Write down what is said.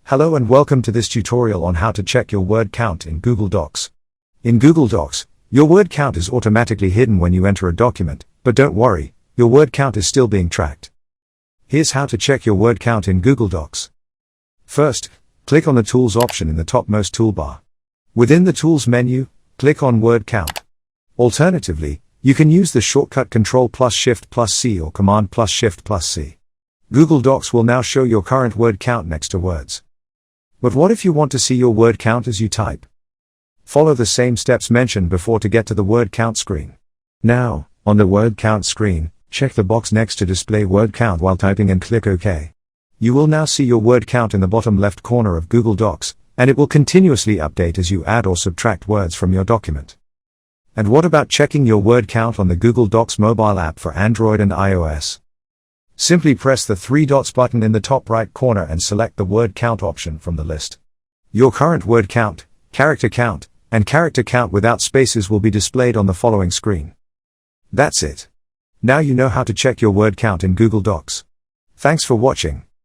Hello and welcome to this tutorial on how to check your word count in Google Docs. In Google Docs, your word count is automatically hidden when you enter a document, but don't worry, your word count is still being tracked. Here's how to check your word count in Google Docs. First, click on the Tools option in the topmost toolbar. Within the Tools menu, click on Word Count. Alternatively, you can use the shortcut Ctrl Shift C or Command Shift C. Google Docs will now show your current word count next to words. But what if you want to see your word count as you type? Follow the same steps mentioned before to get to the word count screen. Now, on the word count screen, check the box next to display word count while typing and click OK. You will now see your word count in the bottom left corner of Google Docs, and it will continuously update as you add or subtract words from your document. And what about checking your word count on the Google Docs mobile app for Android and iOS? Simply press the three dots button in the top right corner and select the word count option from the list. Your current word count, character count, and character count without spaces will be displayed on the following screen. That's it. Now you know how to check your word count in Google Docs. Thanks for watching.